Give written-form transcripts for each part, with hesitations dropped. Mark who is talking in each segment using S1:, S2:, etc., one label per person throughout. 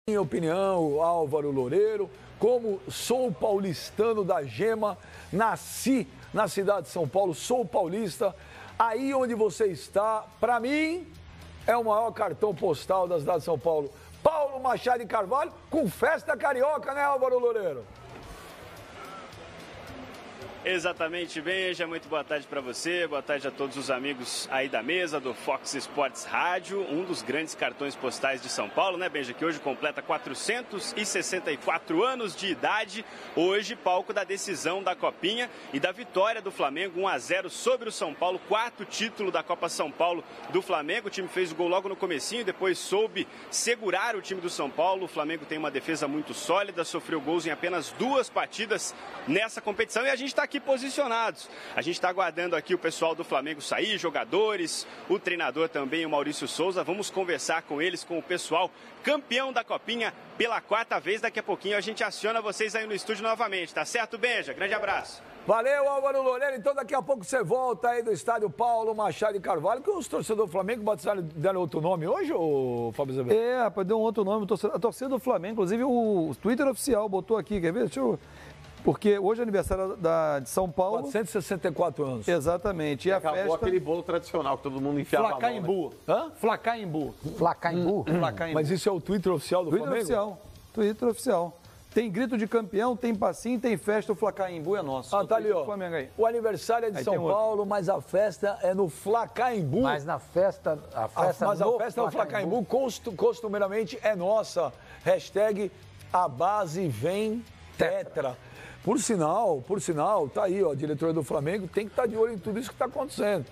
S1: Minha opinião, Álvaro Loureiro, como sou paulistano da Gema, nasci na cidade de São Paulo, sou paulista. Aí onde você está, para mim, é o maior cartão postal da cidade de São Paulo. Paulo Machado de Carvalho com festa carioca, né, Álvaro Loureiro?
S2: Exatamente, Benja, muito boa tarde para você, boa tarde a todos os amigos aí da mesa do Fox Sports Rádio, um dos grandes cartões postais de São Paulo, né, Benja, que hoje completa 464 anos de idade, hoje palco da decisão da Copinha e da vitória do Flamengo 1-0 sobre o São Paulo, quarto título da Copa São Paulo do Flamengo, o time fez o gol logo no comecinho, depois soube segurar o time do São Paulo, o Flamengo tem uma defesa muito sólida, sofreu gols em apenas 2 partidas nessa competição e a gente está aqui posicionados. A gente está aguardando aqui o pessoal do Flamengo sair, jogadores, o treinador também, o Maurício Souza. Vamos conversar com eles, com o pessoal campeão da Copinha pela 4ª vez. Daqui a pouquinho a gente aciona vocês aí no estúdio novamente, tá certo, Benja? Grande abraço.
S1: Valeu, Álvaro Loureiro. Então daqui a pouco você volta aí do estádio Paulo Machado de Carvalho, que os torcedores do Flamengo batizaram, deram outro nome hoje, ô Fábio Azevedo?
S3: É, rapaz, deu um outro nome. A torcida do Flamengo, inclusive o Twitter oficial botou aqui, quer ver? Deixa eu... Porque hoje é aniversário de São Paulo.
S1: 464 anos.
S3: Exatamente. E
S4: acabou aquele bolo tradicional que todo mundo enfiava
S3: Flacaimbu.
S1: Hã?
S3: Flacaimbu.
S1: Flacaimbu? Mas isso é o Twitter oficial do Flamengo?
S3: Oficial. Twitter oficial. Tem grito de campeão, tem passinho, tem festa, o Flacaimbu é nosso.
S1: Ah, tá ali, ó. O aniversário é de São Paulo, mas a festa é no Flacaimbu.
S5: Mas na festa...
S1: Mas a festa no Flacaimbu costumeiramente é nossa. Hashtag a base vem tetra. Por sinal, tá aí, ó, a diretoria do Flamengo tem que estar de olho em tudo isso que está acontecendo,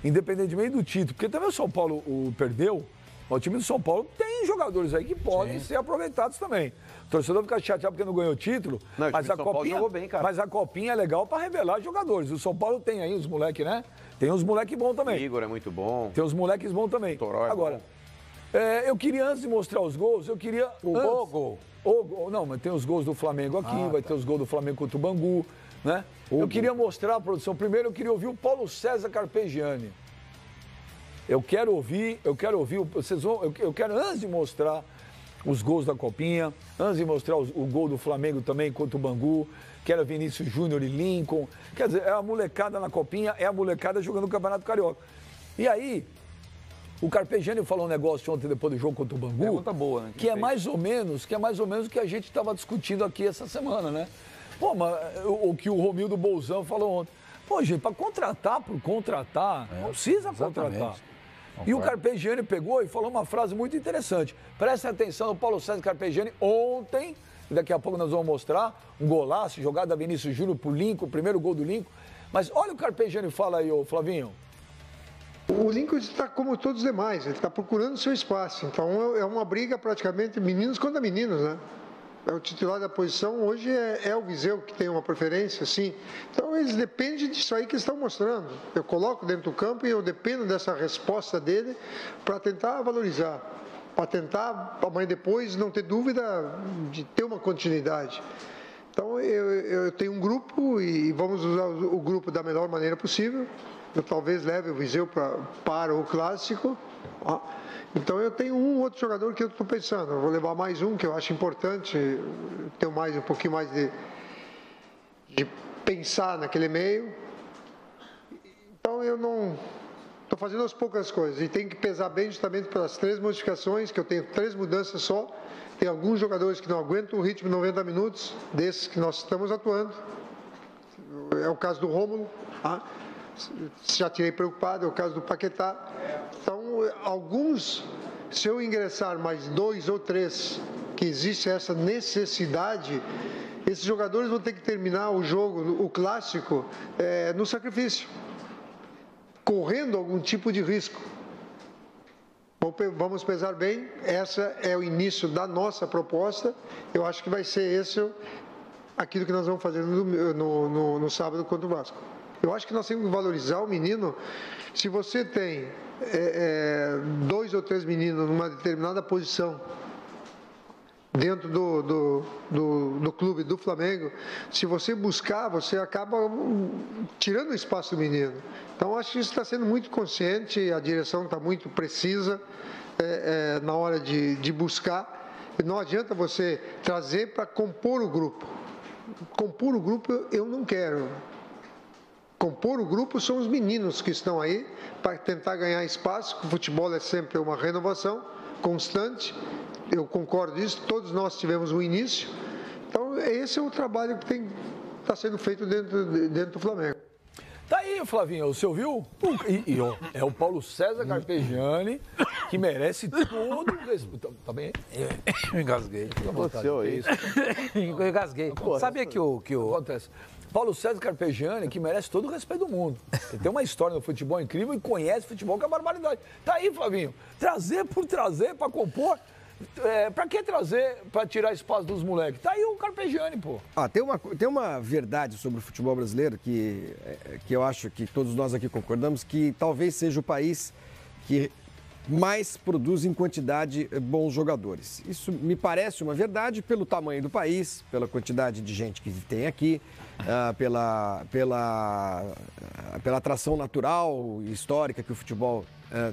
S1: independentemente do título, porque também o São Paulo perdeu, o time do São Paulo tem jogadores aí que podem ser aproveitados também. O torcedor fica chateado porque não ganhou o título,
S4: não,
S1: mas a Copinha
S4: jogou bem, cara.
S1: Mas a Copinha é legal para revelar jogadores. O São Paulo tem aí os moleques, né? Tem uns moleques bons também.
S4: O Igor é muito bom.
S1: Tem uns moleques bons também.
S4: Toró é
S1: agora, eu queria, antes de mostrar os gols, eu queria...
S5: gol.
S1: Não, mas tem os gols do Flamengo aqui, vai ter os gols do Flamengo contra o Bangu, né? Eu queria mostrar a produção. Primeiro eu queria ouvir o Paulo César Carpegiani. Eu quero ouvir, vocês vão, eu quero, antes de mostrar os gols da Copinha, antes de mostrar o gol do Flamengo também contra o Bangu, quero Vinícius Júnior e Lincoln. Quer dizer, é a molecada na Copinha, é a molecada jogando o Campeonato Carioca. E aí, o Carpegiani falou um negócio ontem depois do jogo contra o Bangu,
S3: pergunta boa, né,
S1: que é mais ou menos o que a gente estava discutindo aqui essa semana, né? Pô, mas o que o Romildo Bolzão falou ontem. Pô, gente, para contratar por contratar, não precisa contratar. E o Carpegiani pegou e falou uma frase muito interessante. Prestem atenção no Paulo César Carpegiani ontem, daqui a pouco nós vamos mostrar, um golaço, jogada da Vinícius Júnior pro Lincoln, o primeiro gol do Lincoln. Mas olha o Carpegiani fala aí, ô Flavinho.
S6: O Lincoln está como todos os demais, ele está procurando o seu espaço. Então é uma briga praticamente meninos contra meninos, né? O titular da posição hoje é o Viseu, que tem uma preferência, sim. Então eles dependem disso aí que estão mostrando. Eu coloco dentro do campo e eu dependo dessa resposta dele para tentar valorizar. Para tentar, amanhã depois, não ter dúvida de ter uma continuidade. Então eu tenho um grupo e vamos usar o grupo da melhor maneira possível. Eu talvez leve o Viseu para o Clássico. Então eu tenho um outro jogador que eu estou pensando. Eu vou levar mais um, que eu acho importante ter um pouquinho mais de pensar naquele meio. Então eu não... Estou fazendo as poucas coisas e tem que pesar bem justamente pelas 3 modificações, que eu tenho 3 mudanças só. Tem alguns jogadores que não aguentam o ritmo de 90 minutos, desses que nós estamos atuando. É o caso do Rômulo, já tirei preocupado, é o caso do Paquetá. Então, alguns, se eu ingressar mais 2 ou 3, que existe essa necessidade, esses jogadores vão ter que terminar o jogo, o clássico, no sacrifício, correndo algum tipo de risco. Vamos pesar bem, essa é o início da nossa proposta, eu acho que vai ser aquilo que nós vamos fazer no sábado contra o Vasco. Eu acho que nós temos que valorizar o menino. Se você tem 2 ou 3 meninos numa determinada posição dentro do clube do Flamengo, se você buscar, você acaba tirando o espaço do menino. Então, acho que isso está sendo muito consciente, a direção está muito precisa na hora de buscar. Não adianta você trazer para compor o grupo. Compor o grupo eu não quero. Compor o grupo são os meninos que estão aí para tentar ganhar espaço, que o futebol é sempre uma renovação constante. Eu concordo disso, todos nós tivemos um início. Então, esse é o trabalho que está sendo feito dentro do Flamengo.
S1: Tá aí, Flavinho, você ouviu? Ó, é o Paulo César Carpegiani, que merece todo o respeito. Tá bem?
S3: Eu engasguei.
S4: Aconteceu isso.
S3: Eu engasguei. Sabia que o...
S1: Acontece. Paulo César Carpegiani, que merece todo o respeito do mundo. Ele tem uma história no futebol incrível e conhece futebol que é barbaridade. Tá aí, Flavinho. Trazer por trazer para compor. Pra que trazer pra tirar espaço dos moleques? Tá aí o Carpegiani, pô.
S5: Tem uma verdade sobre o futebol brasileiro que eu acho que todos nós aqui concordamos, que talvez seja o país que mais produz em quantidade bons jogadores. Isso me parece uma verdade pelo tamanho do país, pela quantidade de gente que tem aqui, pela atração natural e histórica que o futebol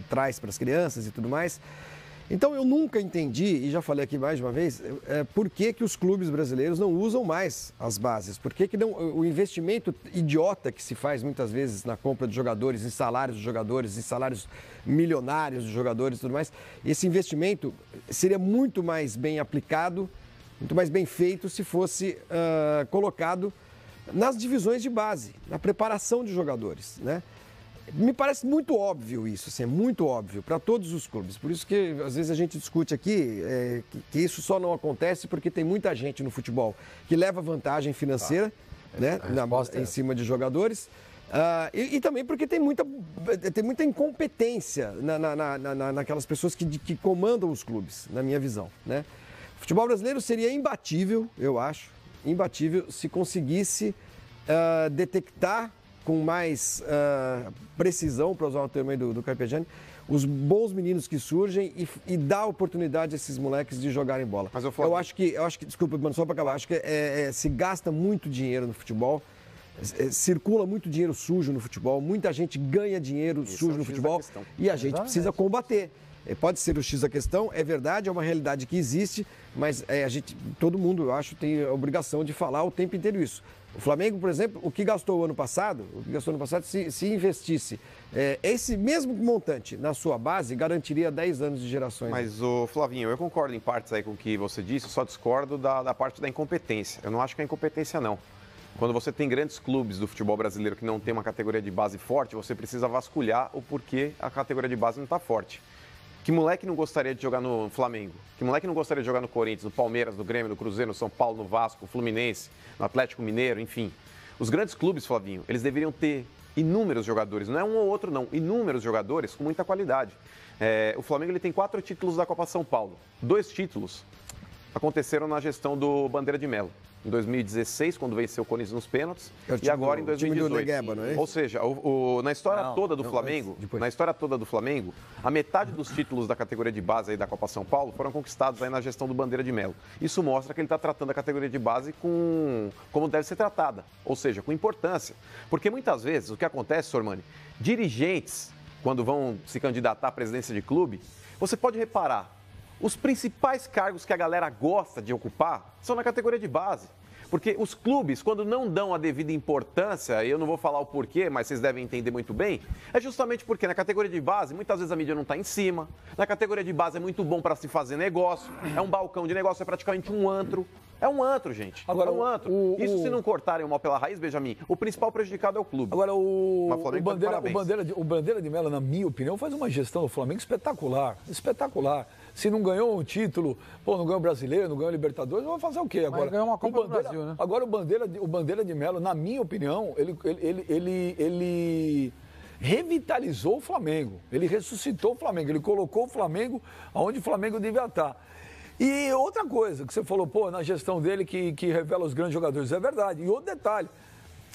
S5: traz para as crianças e tudo mais. Então, eu nunca entendi, e já falei aqui mais de uma vez, por que os clubes brasileiros não usam mais as bases? Por que não, o investimento idiota que se faz muitas vezes na compra de jogadores, em salários de jogadores, em salários milionários de jogadores e tudo mais, esse investimento seria muito mais bem aplicado, muito mais bem feito se fosse colocado nas divisões de base, na preparação de jogadores, né? Me parece muito óbvio isso, assim, é muito óbvio para todos os clubes. Por isso que às vezes a gente discute aqui que isso só não acontece porque tem muita gente no futebol que leva vantagem financeira, né, em cima de jogadores. E também porque tem muita incompetência naquelas pessoas que comandam os clubes, na minha visão, né? O futebol brasileiro seria imbatível, eu acho, imbatível se conseguisse detectar com mais precisão, para usar o termo aí do Carpegiani, os bons meninos que surgem e dar oportunidade a esses moleques de jogarem bola. Mas eu acho que, desculpa, mano, só para acabar, acho que se gasta muito dinheiro no futebol, circula muito dinheiro sujo no futebol, muita gente ganha dinheiro sujo no futebol e a gente precisa combater. Pode ser o X da questão, é verdade, é uma realidade que existe, mas todo mundo, eu acho, tem a obrigação de falar o tempo inteiro isso. O Flamengo, por exemplo, o que gastou ano passado, se investisse esse mesmo montante na sua base, garantiria 10 anos de gerações.
S4: Mas, Flavinho, eu concordo em partes aí com o que você disse, eu só discordo da parte da incompetência. Eu não acho que é incompetência, não. Quando você tem grandes clubes do futebol brasileiro que não tem uma categoria de base forte, você precisa vasculhar o porquê a categoria de base não está forte. Que moleque não gostaria de jogar no Flamengo? Que moleque não gostaria de jogar no Corinthians, no Palmeiras, no Grêmio, no Cruzeiro, no São Paulo, no Vasco, no Fluminense, no Atlético Mineiro, enfim. Os grandes clubes, Flavinho, eles deveriam ter inúmeros jogadores, não é um ou outro não, inúmeros jogadores com muita qualidade. O Flamengo ele tem 4 títulos da Copa São Paulo. 2 títulos aconteceram na gestão do Bandeira de Melo. Em 2016, quando venceu o Corinthians nos pênaltis, e agora em 2018.
S5: Negueba, não é?
S4: Ou seja, na história toda do Flamengo, a metade dos títulos da categoria de base aí da Copa São Paulo foram conquistados aí na gestão do Bandeira de Melo. Isso mostra que ele está tratando a categoria de base como deve ser tratada, ou seja, com importância. Porque muitas vezes o que acontece, Sormani, dirigentes, quando vão se candidatar à presidência de clube, você pode reparar, os principais cargos que a galera gosta de ocupar são na categoria de base. Porque os clubes, quando não dão a devida importância, e eu não vou falar o porquê, mas vocês devem entender muito bem, é justamente porque na categoria de base, muitas vezes a mídia não está em cima, na categoria de base é muito bom para se fazer negócio, é um balcão de negócio, é praticamente um antro. É um antro, gente. Agora, é um antro. Isso se não cortarem o mal pela raiz, Benjamin, o principal prejudicado é o clube.
S1: Agora, o Bandeira de Melo, na minha opinião, faz uma gestão do Flamengo espetacular. Espetacular. Se não ganhou um título, não ganhou o Brasileiro, não ganhou o Libertadores, vai fazer o quê agora?
S3: Mas ganhou uma Copa do Brasil, né?
S1: Agora, o Bandeira de Melo, na minha opinião, ele revitalizou o Flamengo. Ele ressuscitou o Flamengo. Ele colocou o Flamengo onde o Flamengo devia estar. E outra coisa que você falou, na gestão dele que revela os grandes jogadores, é verdade. E outro detalhe,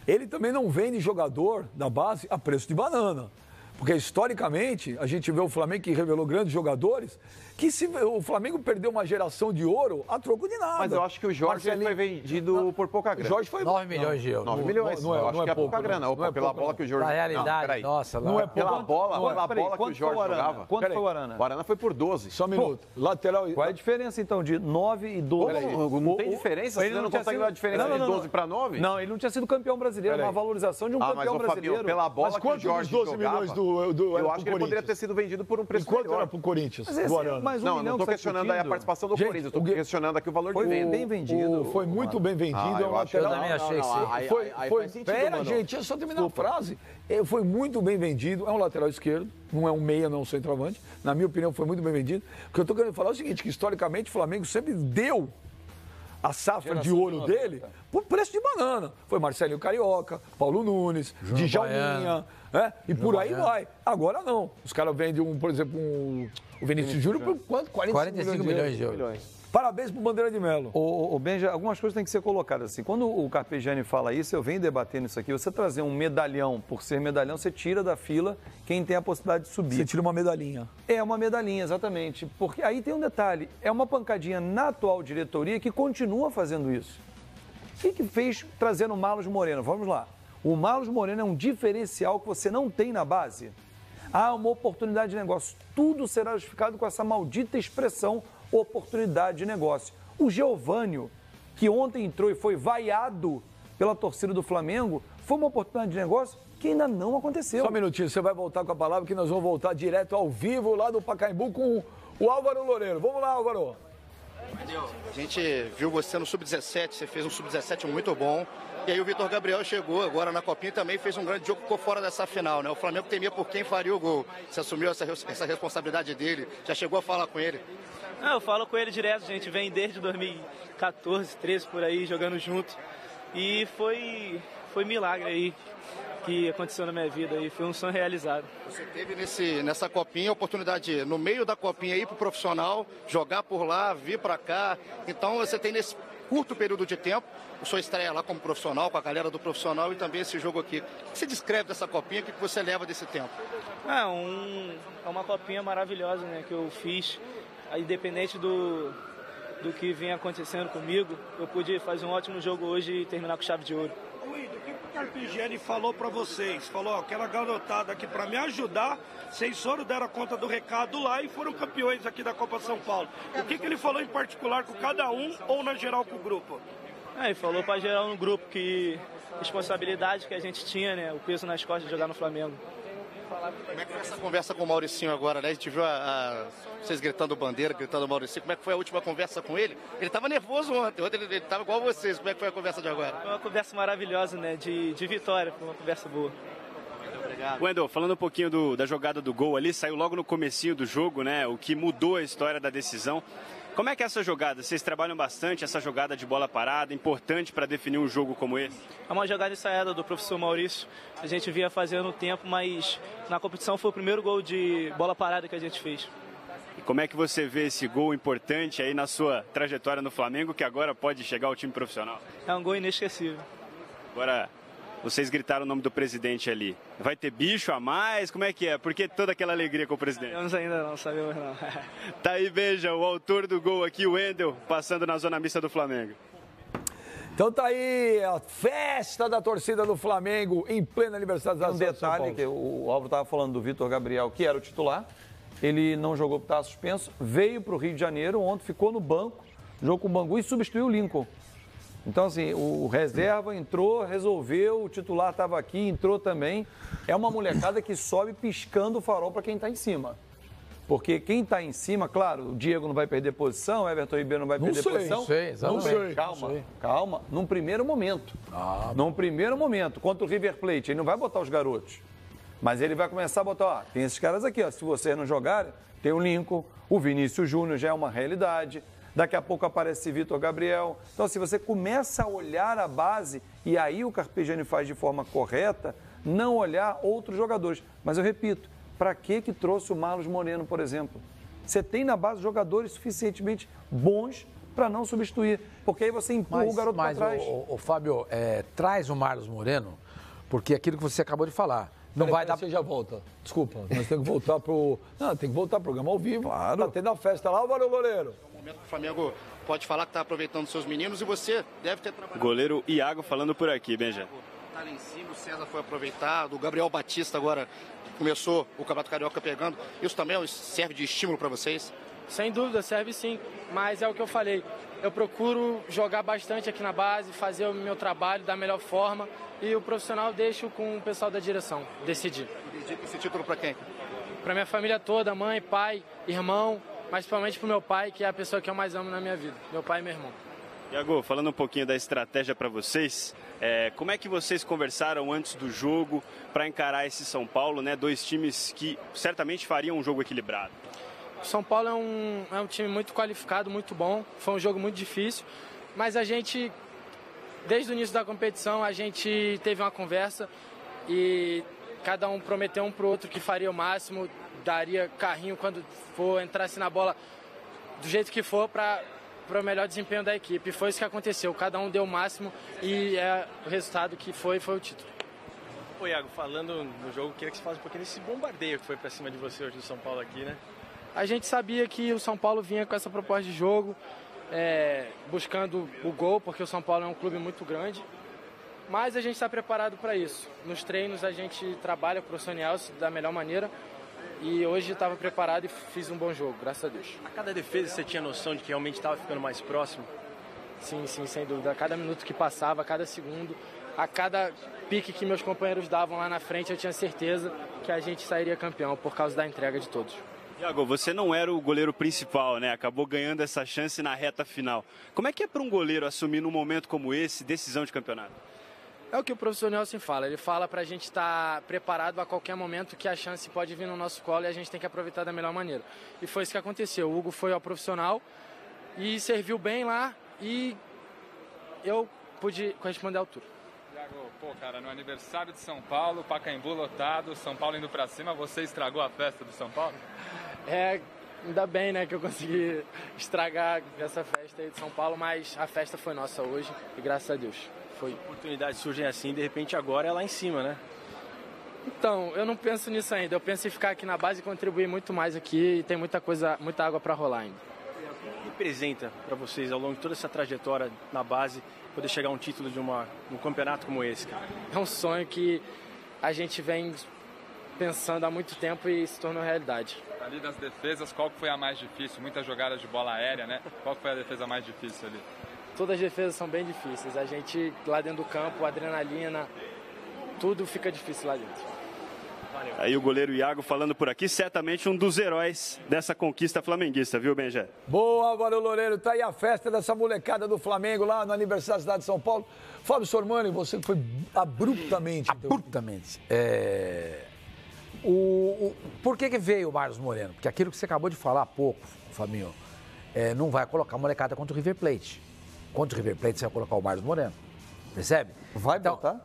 S1: ele também não vende jogador da base a preço de banana. Porque, historicamente, a gente vê o Flamengo que revelou grandes jogadores, que se o Flamengo perdeu uma geração de ouro, a troco de nada.
S4: Mas eu acho que o Jorge foi vendido por pouca grana.
S1: O Jorge foi
S7: 9 milhões de euros.
S4: 9 milhões. Eu acho que é pouca grana. Opa, pela bola que o Jorge...
S7: Na realidade, nossa...
S1: Não é
S4: pela bola que o Jorge jogava.
S3: Quanto foi o Arana?
S4: O Arana foi por 12.
S1: Só um minuto. Lateral...
S3: Qual é a diferença, então, de 9 e 12?
S4: Não tem diferença? Você não consegue dar a diferença de 12 para 9?
S3: Não, ele não tinha sido campeão brasileiro. Uma valorização de um campeão brasileiro.
S4: Pela bola que o Jorge jogava...
S1: 12 milhões do
S4: eu acho que ele poderia ter sido vendido por um preço
S1: melhor.
S4: Quanto
S1: era pro Corinthians, do Arana?
S4: Não, não estou questionando aí a participação do Corinthians. Estou questionando aqui o valor de venda.
S3: Foi bem vendido.
S1: Foi muito bem vendido.
S7: Eu também achei que sim.
S1: Pera, gente, é só terminar a frase. Foi muito bem vendido. É um lateral esquerdo, não é um meia, não é um centroavante. Na minha opinião, foi muito bem vendido. O que eu estou querendo falar é o seguinte, que historicamente o Flamengo sempre deu a safra de ouro dele por preço de banana. Foi Marcelinho Carioca, Paulo Nunes, Djalminha, e por aí vai. Agora não. Os caras vendem, por exemplo, o Vinícius Júnior por quanto?
S7: 45 milhões de euros.
S1: Parabéns pro Bandeira de Melo.
S3: O Benja, algumas coisas têm que ser colocadas assim. Quando o Carpegiani fala isso, eu venho debatendo isso aqui. Você trazer um medalhão, por ser medalhão, você tira da fila quem tem a possibilidade de subir.
S1: Você tira uma medalhinha.
S3: É uma medalhinha, exatamente. Porque aí tem um detalhe, é uma pancadinha na atual diretoria que continua fazendo isso. O que fez trazendo o Marlos Moreno? Vamos lá. O Marlos Moreno é um diferencial que você não tem na base. Há uma oportunidade de negócio. Tudo será justificado com essa maldita expressão oportunidade de negócio. O Geovânio, que ontem entrou e foi vaiado pela torcida do Flamengo, foi uma oportunidade de negócio que ainda não aconteceu.
S1: Só um minutinho, você vai voltar com a palavra que nós vamos voltar direto ao vivo lá do Pacaembu com o Álvaro Loureiro. Vamos lá, Álvaro.
S8: A gente viu você no Sub-17, você fez um Sub-17 muito bom. E aí o Vitor Gabriel chegou agora na Copinha e também fez um grande jogo, ficou fora dessa final, né? O Flamengo temia por quem faria o gol. Você assumiu essa responsabilidade dele, já chegou a falar com ele?
S9: Eu falo com ele direto, a gente vem desde 2014, 13 por aí, jogando junto. E foi milagre aí que aconteceu na minha vida e foi um sonho realizado.
S8: Você teve nessa Copinha a oportunidade, no meio da Copinha, ir para o profissional, jogar por lá, vir para cá. Então você tem nesse curto período de tempo, a sua estreia lá como profissional, com a galera do profissional e também esse jogo aqui. O que você descreve dessa Copinha, o que você leva desse tempo?
S9: É uma Copinha maravilhosa, né, que eu fiz. Independente do que vinha acontecendo comigo, eu pude fazer um ótimo jogo hoje e terminar com chave de ouro.
S10: O que o Carpegiani falou para vocês? Falou, aquela garotada aqui para me ajudar, vocês foram, deram conta do recado lá e foram campeões aqui da Copa São Paulo. O que ele falou em particular com cada um ou na geral com o grupo?
S9: Ele falou para geral no grupo que responsabilidade que a gente tinha, né, o peso nas costas de jogar no Flamengo.
S8: Como é que foi essa conversa com o Mauricinho agora, né? A gente viu vocês gritando bandeira, gritando Mauricinho. Como é que foi a última conversa com ele? Ele estava nervoso ontem ele estava igual a vocês. Como é que foi a conversa de agora?
S9: Foi uma conversa maravilhosa, né? De vitória, foi uma conversa boa.
S8: Muito obrigado.
S2: Wendel, falando um pouquinho da jogada do gol ali, saiu logo no comecinho do jogo, né? O que mudou a história da decisão. Como é que é essa jogada? Vocês trabalham bastante essa jogada de bola parada, importante para definir um jogo como esse?
S9: É uma jogada ensaiada do professor Maurício. A gente vinha fazendo o tempo, mas na competição foi o primeiro gol de bola parada que a gente fez.
S2: E como é que você vê esse gol importante aí na sua trajetória no Flamengo, que agora pode chegar ao time profissional?
S9: É um gol inesquecível.
S2: Agora, vocês gritaram o nome do presidente ali. Vai ter bicho a mais? Como é que é? Por que toda aquela alegria com o presidente?
S9: Sabemos ainda não, sabemos não.
S2: Tá aí, veja, o autor do gol aqui, o Wendel, passando na zona mista do Flamengo.
S1: Então tá aí a festa da torcida do Flamengo em pleno aniversário da
S3: Um detalhe que o Álvaro estava falando do Vitor Gabriel, que era o titular. Ele não jogou porque estava suspenso, veio para o Rio de Janeiro, ontem ficou no banco, jogou com o Bangu e substituiu o Lincoln. Então, assim, o reserva entrou, resolveu, o titular estava aqui, entrou também. É uma molecada que sobe piscando o farol para quem está em cima. Porque quem está em cima, claro, o Diego não vai perder posição, o Everton Ribeiro não vai perder posição.
S7: Não sei, exatamente.
S3: Calma. Num primeiro momento. Num primeiro momento, contra o River Plate, ele não vai botar os garotos. Mas ele vai começar a botar, tem esses caras aqui, se vocês não jogarem, tem o Lincoln, o Vinícius Júnior já é uma realidade. Daqui a pouco aparece Vitor Gabriel. Então, se você começa a olhar a base, e aí o Carpegiani faz de forma correta, não olhar outros jogadores. Mas eu repito, para que trouxe o Marlos Moreno, por exemplo? Você tem na base jogadores suficientemente bons para não substituir, porque aí você empurra o garoto para trás.
S7: Mas, Fábio, traz o Marlos Moreno, porque aquilo que você acabou de falar,
S1: Não vai dar... Você já volta. Desculpa, nós temos que voltar pro... Não, tem que voltar pro programa ao vivo. Claro. Tá tendo a festa lá, Valeu Loureiro.
S8: No momento que o Flamengo pode falar que tá aproveitando seus meninos e você deve ter trabalhado.
S2: Goleiro Iago falando por aqui, Benja.
S8: Tá lá em cima, o César foi aproveitado, o Gabriel Batista agora começou o Campeonato Carioca pegando. Isso também serve de estímulo para vocês?
S9: Sem dúvida, serve sim, mas é o que eu falei. Eu procuro jogar bastante aqui na base, fazer o meu trabalho da melhor forma e o profissional deixo com o pessoal da direção decidir.
S8: Dedica esse título para quem?
S9: Para minha família toda, mãe, pai, irmão, mas principalmente para o meu pai, que é a pessoa que eu mais amo na minha vida, meu pai e meu irmão.
S2: Iago, falando um pouquinho da estratégia para vocês, como é que vocês conversaram antes do jogo para encarar esse São Paulo, né? Dois times que certamente fariam um jogo equilibrado.
S9: O São Paulo é um time muito qualificado, muito bom. Foi um jogo muito difícil, mas a gente, desde o início da competição, a gente teve uma conversa e cada um prometeu um pro outro que faria o máximo, daria carrinho quando for, entrasse na bola do jeito que for para o melhor desempenho da equipe. Foi isso que aconteceu, cada um deu o máximo e o resultado que foi o título.
S11: Ô Iago, falando no jogo, queria que você falasse um pouquinho desse bombardeio que foi para cima de você hoje do São Paulo aqui, né?
S9: A gente sabia que o São Paulo vinha com essa proposta de jogo, buscando o gol, porque o São Paulo é um clube muito grande. Mas a gente está preparado para isso. Nos treinos a gente trabalha para o profissional da melhor maneira. E hoje estava preparado e fiz um bom jogo, graças a Deus.
S11: A cada defesa você tinha noção de que realmente estava ficando mais próximo?
S9: Sim, sem dúvida. A cada minuto que passava, a cada segundo, a cada pique que meus companheiros davam lá na frente, eu tinha certeza que a gente sairia campeão por causa da entrega de todos.
S2: Iago, você não era o goleiro principal, né? Acabou ganhando essa chance na reta final. Como é que é para um goleiro assumir num momento como esse, decisão de campeonato?
S9: É o que o professor Nelson fala. Ele fala para a gente estar preparado a qualquer momento que a chance pode vir no nosso colo e a gente tem que aproveitar da melhor maneira. E foi isso que aconteceu. O Hugo foi ao profissional e serviu bem lá e eu pude corresponder à altura.
S12: Iago, pô, cara, no aniversário de São Paulo, Pacaembu lotado, São Paulo indo pra cima, você estragou a festa do São Paulo?
S9: Ainda bem, né, que eu consegui estragar essa festa aí de São Paulo, mas a festa foi nossa hoje e graças a Deus. Foi.
S11: Oportunidades surgem assim, de repente agora é lá em cima, né?
S9: Então, eu não penso nisso ainda. Eu penso em ficar aqui na base e contribuir muito mais aqui e tem muita água para rolar ainda.
S11: O que representa para vocês ao longo de toda essa trajetória na base poder chegar a um título de um campeonato como esse, cara?
S9: É um sonho que a gente vem pensando há muito tempo e se tornou realidade.
S12: Ali das defesas, qual que foi a mais difícil? Muitas jogadas de bola aérea, né? Qual que foi a defesa mais difícil ali?
S9: Todas as defesas são bem difíceis. A gente lá dentro do campo, adrenalina, tudo fica difícil lá dentro.
S2: Valeu. Aí o goleiro Iago falando por aqui, certamente um dos heróis dessa conquista flamenguista, viu, Benja?
S1: Boa, Valeu Loureiro. Tá aí a festa dessa molecada do Flamengo lá no aniversário da cidade de São Paulo. Fábio Sormani, você foi abruptamente.
S7: Abruptamente. Por que veio o Marlos Moreno? Porque aquilo que você acabou de falar há pouco, Fabinho, não vai colocar a molecada contra o River Plate. Contra o River Plate, você vai colocar o Marlos Moreno. Percebe?
S3: Vai botar?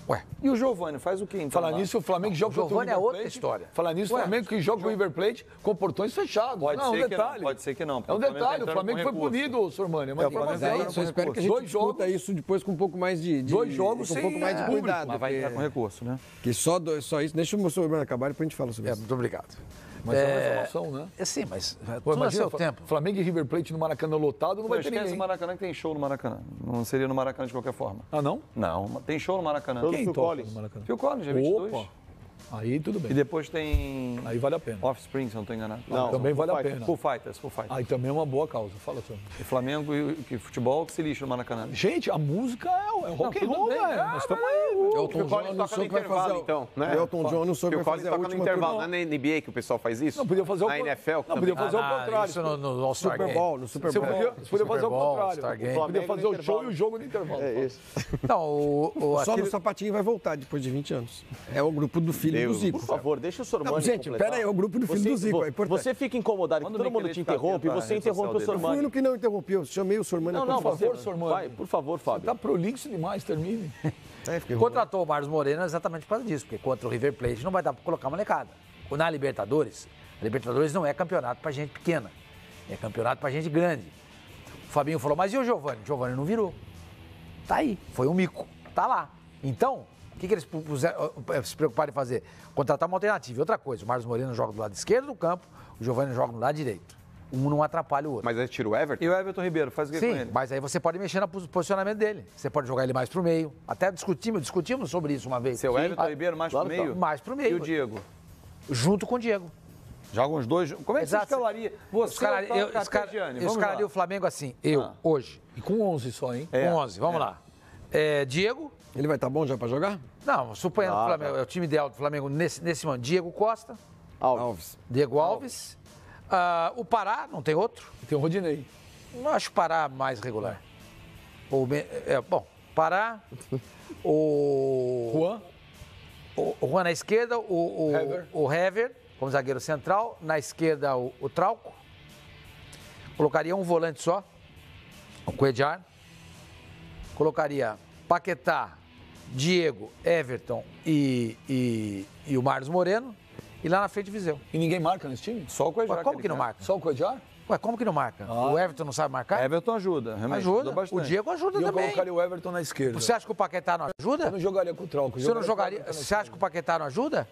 S7: Ué.
S3: E o Giovani faz o quê? Então,
S1: falar nisso, o Flamengo joga contra o River Plate.
S7: O Giovani é outra história.
S1: Falar nisso, o Flamengo que joga com o River Plate com portões fechados.
S3: Pode ser que não. Pode ser que não.
S1: É um detalhe, o Flamengo foi punido, Sormani.
S5: Mas aí eu só espero que a gente discuta isso depois com um pouco mais de...
S1: Dois jogos
S5: com um pouco mais de cuidado.
S3: Mas vai entrar com recurso, né?
S5: Que só isso. Deixa o Sormani acabar e depois a gente fala sobre isso.
S7: Muito obrigado.
S1: Mas é uma informação, né?
S7: Sim, mas tudo a seu tempo.
S1: Flamengo e River Plate no Maracanã lotado, não vai ter ninguém.
S3: O Maracanã que tem show no Maracanã. Não seria no Maracanã de qualquer forma.
S1: Ah, não?
S3: Não, tem show no Maracanã.
S1: Quem toca no Maracanã?
S3: Phil Collins, dia 22.
S1: Opa! Aí tudo bem.
S3: E depois tem...
S1: Aí vale a pena.
S3: Offspring, se eu não estou enganado.
S1: Não, também vale a pena.
S3: Full Fighters.
S1: Aí também é uma boa causa. Fala, senhor.
S3: E Flamengo e futebol que se lixa no Maracanã.
S1: Gente, a música é rock and roll, velho. Nós estamos aí.
S5: Elton John anunciou que vai fazer
S4: então, né?
S5: Elton John anunciou que vai fazer a última
S4: no intervalo. Não é na NBA que o pessoal faz isso?
S1: Não, podia fazer
S4: na NFL.
S1: Não, podia fazer o contrário.
S7: Isso no All-Star Game.
S5: No Super Bowl.
S1: Você podia fazer o contrário. Podia fazer o show e o jogo no intervalo.
S5: É isso.
S7: Não,
S5: Só no sapatinho vai voltar depois de 20 anos. É o grupo do filho do Zico.
S13: Por favor, deixa o Sormani.
S5: Gente, pera aí, é o grupo do filho do Zico. É importante.
S13: Você fica incomodado que todo mundo te interrompe e você interrompe o Sormani.
S5: Fui eu que não interrompi, eu chamei o Sormani.
S13: Não, por favor, Sormani. Vai, por favor, Fábio.
S1: Tá prolixo demais, termine.
S7: Contratou o Marlos Moreno exatamente por causa disso, porque contra o River Plate não vai dar para colocar molecada. Na Libertadores, a Libertadores não é campeonato para gente pequena, é campeonato para gente grande. O Fabinho falou, mas e o Giovani? O Giovani não virou. Tá aí, foi um mico, tá lá. Então, que eles se preocuparam em fazer? Contratar uma alternativa. E outra coisa, o Marcos Moreno joga do lado esquerdo do campo, o Giovani joga no lado direito. Um não atrapalha o outro.
S4: Mas aí tira o Everton?
S3: E o Everton Ribeiro, faz o que com ele?
S7: Sim, mas aí você pode mexer no posicionamento dele. Você pode jogar ele mais pro meio. Até discutimos sobre isso uma vez.
S3: Seu Everton Ribeiro mais pro meio?
S7: Mais pro meio.
S3: E o Diego?
S7: Junto com o Diego.
S3: Jogam os dois. Como é que você escalaria? Você
S7: eu escalaria o Flamengo assim, hoje.
S1: E com 11 só, hein?
S7: Com 11, vamos lá. Diego.
S5: Ele vai estar bom já para jogar?
S7: Não, suponhando que o Flamengo, é o time ideal do Flamengo nesse momento. Diego Costa.
S5: Alves.
S7: Diego Alves. O Pará, não tem outro?
S1: Tem o Rodinei.
S7: Não acho o Pará mais regular. Pará. O
S1: Juan.
S7: O Juan na esquerda, o Hever, como zagueiro central. Na esquerda, o Trauco. Colocaria um volante só, o Cuéllar. Colocaria Paquetá, Diego, Everton e o Marcos Moreno. E lá na frente, Viseu.
S1: E ninguém marca nesse time?
S3: Só o Cuéllar.
S7: Como que não marca?
S1: Só o Cuéllar?
S7: Ué, como que não marca? O Everton não sabe marcar?
S3: Everton ajuda, realmente.
S7: Ajuda bastante. O Diego ajuda também.
S1: Eu colocaria o Everton na esquerda.
S7: Você acha que o Paquetá não ajuda?
S1: Eu não jogaria com o Trauco.
S7: Você não jogaria? Você acha que o Paquetá não ajuda?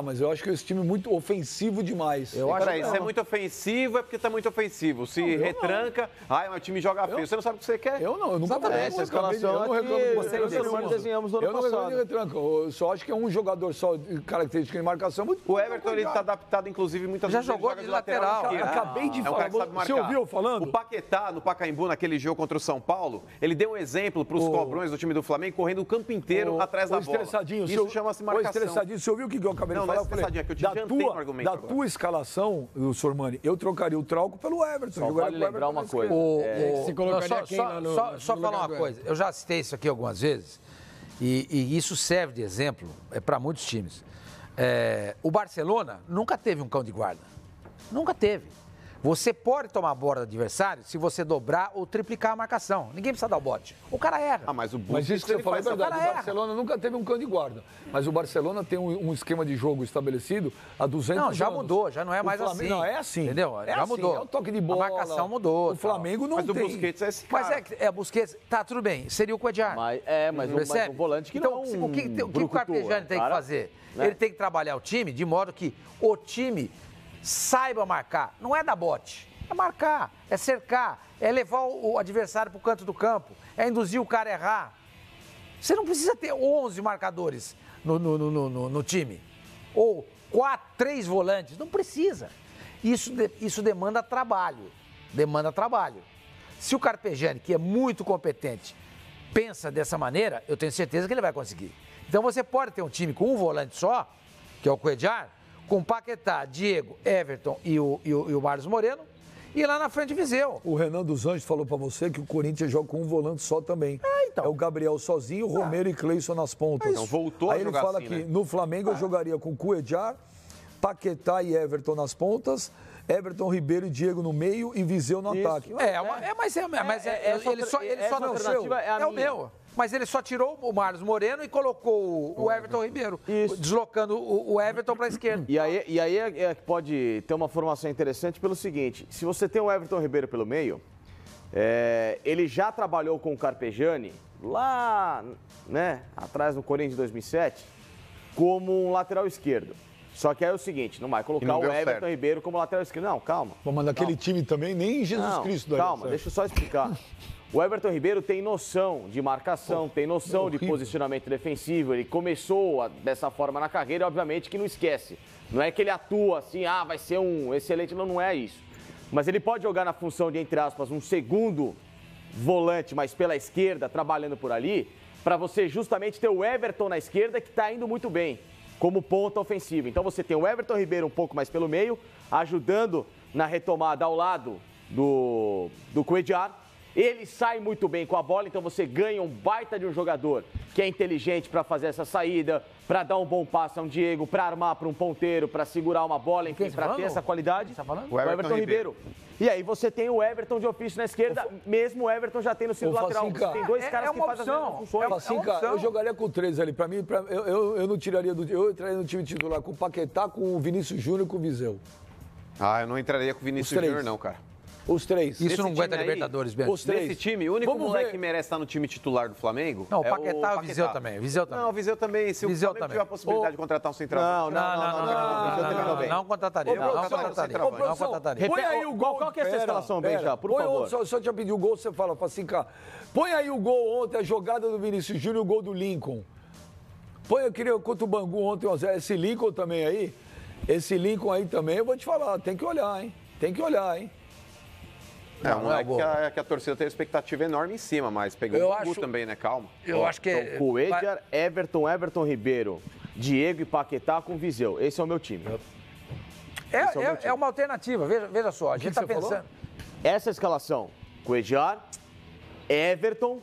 S1: Mas eu acho que esse time é muito ofensivo demais.
S4: Peraí, se é muito ofensivo, é porque tá muito ofensivo. Se retranca, mas o time joga feio. Você não sabe o que você quer?
S1: Eu não nunca falei.
S13: Essa escalação
S1: eu não reclamo de você.
S13: Nós desenhamos no ano passado.
S1: Eu não reclamo de retranca. Eu só acho que é um jogador só de característica de marcação.
S4: O Everton, ele tá adaptado, inclusive, muitas vezes.
S7: Já jogou de lateral.
S1: Acabei de falar. Você ouviu falando?
S4: O Paquetá, no Pacaembu, naquele jogo contra o São Paulo, ele deu um exemplo para os cobrões do time do Flamengo correndo o campo inteiro atrás da bola.
S1: Isso
S4: chama-se marcação.
S1: Estressadinho, você ouviu o que eu acabei de falar?
S4: Não é estressadinho, é que eu te adiantei no argumento.
S1: Da tua escalação, Sormani, eu trocaria o Trauco pelo Everton.
S13: Só vale lembrar uma coisa.
S5: Você colocaria quem lá no
S7: Só falar uma coisa. Eu já citei isso aqui algumas vezes e isso serve de exemplo para muitos times. O Barcelona nunca teve um cão de guarda. Nunca teve. Você pode tomar a bola do adversário se você dobrar ou triplicar a marcação. Ninguém precisa dar o bote. O cara erra.
S4: Mas o
S1: Mas isso que você falou é verdade. O Barcelona nunca teve um cão de guarda. Mas o Barcelona tem um esquema de jogo estabelecido há 200 anos.
S7: Não, já mudou. Já não é mais assim.
S1: Não, é assim.
S7: Entendeu?
S1: Já
S7: assim, mudou.
S1: É o toque de bola.
S7: A marcação mudou.
S1: O Flamengo não tem.
S4: Mas o Busquets é esse cara.
S7: Mas Busquets, tá, tudo bem. Seria o Cuéllar.
S13: Mas o volante que
S7: então,
S13: não
S7: o que o Carpegiani tem que fazer?
S13: Né?
S7: Ele tem que trabalhar o time de modo que o time saiba marcar. Não é dar bote. É marcar, é cercar, é levar o adversário para o canto do campo, é induzir o cara a errar. Você não precisa ter 11 marcadores no time. Ou 3 volantes. Não precisa. Isso demanda trabalho. Demanda trabalho. Se o Carpegiani, que é muito competente, pensa dessa maneira, eu tenho certeza que ele vai conseguir. Então você pode ter um time com um volante só, que é o Cuéllar, com Paquetá, Diego, Everton e o Marcos Moreno, e lá na frente Viseu.
S1: O Renan dos Anjos falou pra você que o Corinthians joga com um volante só também.
S7: Então.
S1: É o Gabriel sozinho, o Romero e Cleison nas pontas.
S4: Então voltou
S1: Aí
S4: a jogar
S1: ele fala
S4: assim,
S1: que
S4: né?
S1: no Flamengo eu jogaria com Cuéllar, Paquetá e Everton nas pontas, Everton, Ribeiro e Diego no meio e Viseu no ataque.
S7: É o meu. Mas ele só tirou o Marcos Moreno e colocou o Everton Ribeiro, deslocando o Everton para a esquerda.
S13: E aí pode ter uma formação interessante pelo seguinte, se você tem o Everton Ribeiro pelo meio, ele já trabalhou com o Carpegiani lá, né, atrás no Corinthians de 2007, como um lateral esquerdo. Só que aí é o seguinte, não vai colocar o Everton Ribeiro como lateral esquerdo. Não, calma.
S1: Mas naquele time também, nem Jesus Cristo daí.
S13: Calma, deixa eu só explicar. O Everton Ribeiro tem noção de marcação, tem noção de posicionamento defensivo. Ele começou dessa forma na carreira e, obviamente, que não esquece. Não é que ele atua assim, vai ser um excelente, não é isso. Mas ele pode jogar na função de, entre aspas, um segundo volante, mas pela esquerda, trabalhando por ali, para você justamente ter o Everton na esquerda, que está indo muito bem, como ponta ofensiva. Então você tem o Everton Ribeiro um pouco mais pelo meio, ajudando na retomada ao lado do Cuéllar. Ele sai muito bem com a bola, então você ganha um baita de um jogador que é inteligente para fazer essa saída, para dar um bom passe a um Diego, para armar para um ponteiro, para segurar uma bola, enfim, para ter essa qualidade.
S7: Tá falando?
S13: O Everton Ribeiro. E aí você tem o Everton de ofício na esquerda, mesmo o Everton já tendo sido lateral. Você tem dois caras que fazem as mesmas funções.
S1: Eu jogaria com 3 ali. Para mim, eu não tiraria eu entraria no time titular com o Paquetá, com o Vinícius Júnior e com o Viseu.
S4: Eu não entraria com o Vinícius Júnior, não, cara.
S1: Os três.
S7: Isso não aguenta Libertadores, Bento.
S1: Os três.
S4: Nesse time, o único moleque que merece estar no time titular do Flamengo
S7: não, o
S4: é
S7: Paquetá
S4: o
S7: e o Viseu também. Viseu também.
S4: Não, o Viseu também. Se
S7: Viseu
S4: o Flamengo
S7: também.
S4: tiver a possibilidade de contratar um centroavante...
S7: Não contrataria. Não contrataria.
S1: Põe aí o gol.
S13: Qual que é essa escalação, Benja, por favor?
S1: Só te pedir o gol, você fala assim, cara. Põe aí o gol ontem, a jogada do Vinícius Júnior e o gol do Lincoln. Põe, eu queria contra o Bangu ontem, esse Lincoln também aí. Esse Lincoln aí também, eu vou te falar, tem que olhar, hein? Tem que olhar, hein?
S4: É um moleque que a torcida tem expectativa enorme em cima, mas pegou o Bangu também, né? Calma.
S7: Eu acho que...
S13: Então, Coedjar, Everton Ribeiro, Diego e Paquetá com Viseu. Esse é o meu time.
S7: É uma alternativa, veja só. A gente está pensando...
S13: Essa escalação, Coedjar, Everton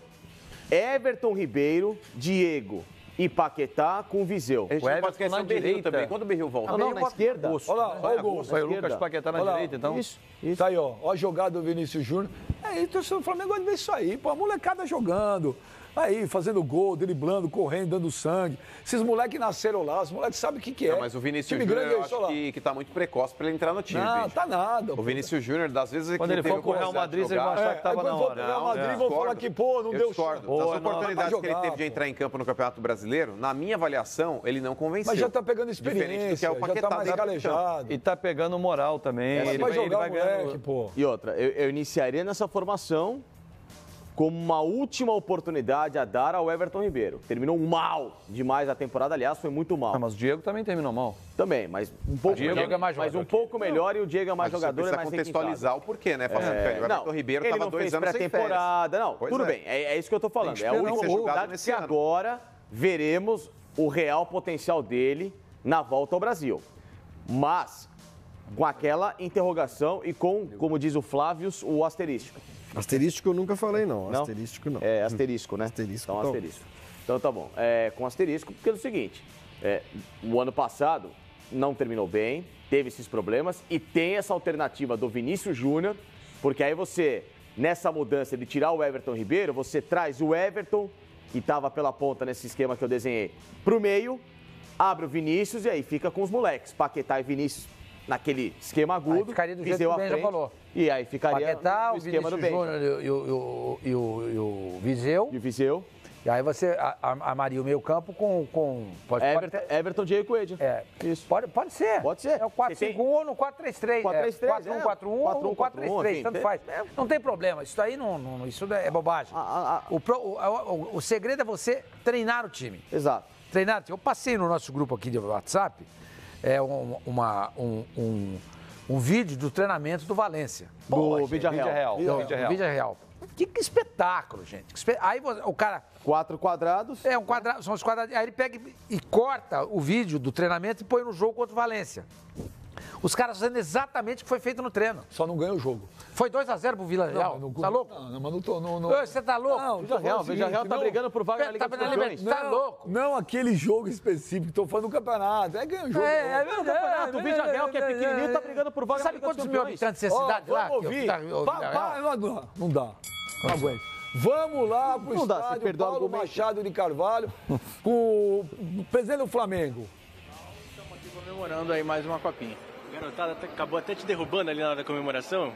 S13: Ribeiro, Diego e Paquetá com Viseu.
S4: A gente não pode esquecer o Berril também. Quando o Berril volta?
S13: Não, na esquerda.
S1: Olha lá, olha o gol.
S3: Vai o Lucas Paquetá na direita, então.
S1: Isso. Tá aí, ó. Ó a jogada do Vinícius Júnior. Aí, torcedor do Flamengo gosta de ver isso aí. Pô, a molecada jogando. Aí, fazendo gol, driblando, correndo, dando sangue. Esses moleques nasceram lá, os moleques sabem o que é.
S4: Não, mas o Vinícius Júnior, eu acho que tá muito precoce pra ele entrar no time.
S1: Não, tá nada.
S4: O Vinícius Júnior, das vezes...
S3: Quando ele for pro Real Madrid, vocês vão achar que tava na hora.
S1: Quando for pro Real Madrid, vão falar que, pô, não deu certo.
S4: Das oportunidades que ele teve de entrar em campo no Campeonato Brasileiro, na minha avaliação, ele não convenceu.
S1: Mas já tá pegando experiência,
S4: Diferente do que é o Paquetá,
S1: já tá mais calejado.
S3: E tá pegando moral também.
S1: Ele vai jogar o moleque, pô.
S13: E outra, eu iniciaria nessa formação como uma última oportunidade a dar ao Everton Ribeiro. Terminou mal demais a temporada, aliás, foi muito mal.
S3: Mas o Diego também terminou mal.
S13: Também, mas um pouco melhor, mas um pouco melhor e o Diego é mais jogador, é mais
S4: contextualizar o porquê, né? Falando que o Everton Ribeiro estava 2 anos sem
S13: pré-temporada. Não, tudo bem, é isso que eu tô falando. É a única oportunidade que agora veremos o real potencial dele na volta ao Brasil. Mas com aquela interrogação e com, como diz o Flávio, o asterístico.
S5: Asterístico eu nunca falei, não. Asterístico não.
S13: É asterisco, né?
S5: Asterisco.
S13: Então, asterisco. Então tá bom. Com asterisco, porque é o seguinte: o ano passado não terminou bem, teve esses problemas e tem essa alternativa do Vinícius Júnior, porque aí você, nessa mudança de tirar o Everton Ribeiro, você traz o Everton, que estava pela ponta nesse esquema que eu desenhei, pro meio, abre o Vinícius e aí fica com os moleques. Paquetá e Vinícius naquele esquema agudo. Aí
S7: ficaria do jeito que o Ben já falou.
S13: E aí ficaria
S7: Paquetá,
S13: o esquema do Ben.
S7: E o Viseu.
S13: E o Viseu.
S7: E aí você armaria o meio campo com
S13: Everton, Diego e Coelho.
S7: Isso. Pode ser.
S13: Pode ser.
S7: É o 4-5-1 ou no 4-3-3.
S13: 4-3-3.
S7: 4-1-4-1 ou 4-3-3, tanto faz. Não tem problema. Isso aí isso é bobagem. O segredo é você treinar o time.
S13: Exato.
S7: Treinar. Eu passei no nosso grupo aqui de WhatsApp um vídeo do treinamento do Valência.
S13: Do Vídeo Real.
S7: Vídeo Real. Que espetáculo, gente. Aí o cara...
S13: 4 quadrados.
S7: São os quadrados. Aí ele pega e corta o vídeo do treinamento e põe no jogo contra o Valência. Os caras fazendo exatamente o que foi feito no treino.
S1: Só não ganha o jogo.
S7: Foi 2-0 pro Vila Real. Tá louco?
S1: Não, mas não tô...
S7: Você tá louco?
S1: Não,
S13: Vila Real tá brigando por vaga na Liga dos Campeões.
S7: Tá louco?
S1: Não aquele jogo específico, tô falando do campeonato. Ganha o jogo.
S13: O campeonato. O Vila Real, que é pequenininho, tá brigando por vaga na Liga dos Campeões.
S7: Sabe quantos mil habitantes essa cidade lá?
S1: Vamos ouvir. Não dá. Não aguento. Vamos lá pro estádio Paulo Machado de Carvalho com o presidente do Flamengo.
S11: Estamos aqui comemorando aí mais uma copinha. A garotada acabou até te derrubando ali na hora da comemoração?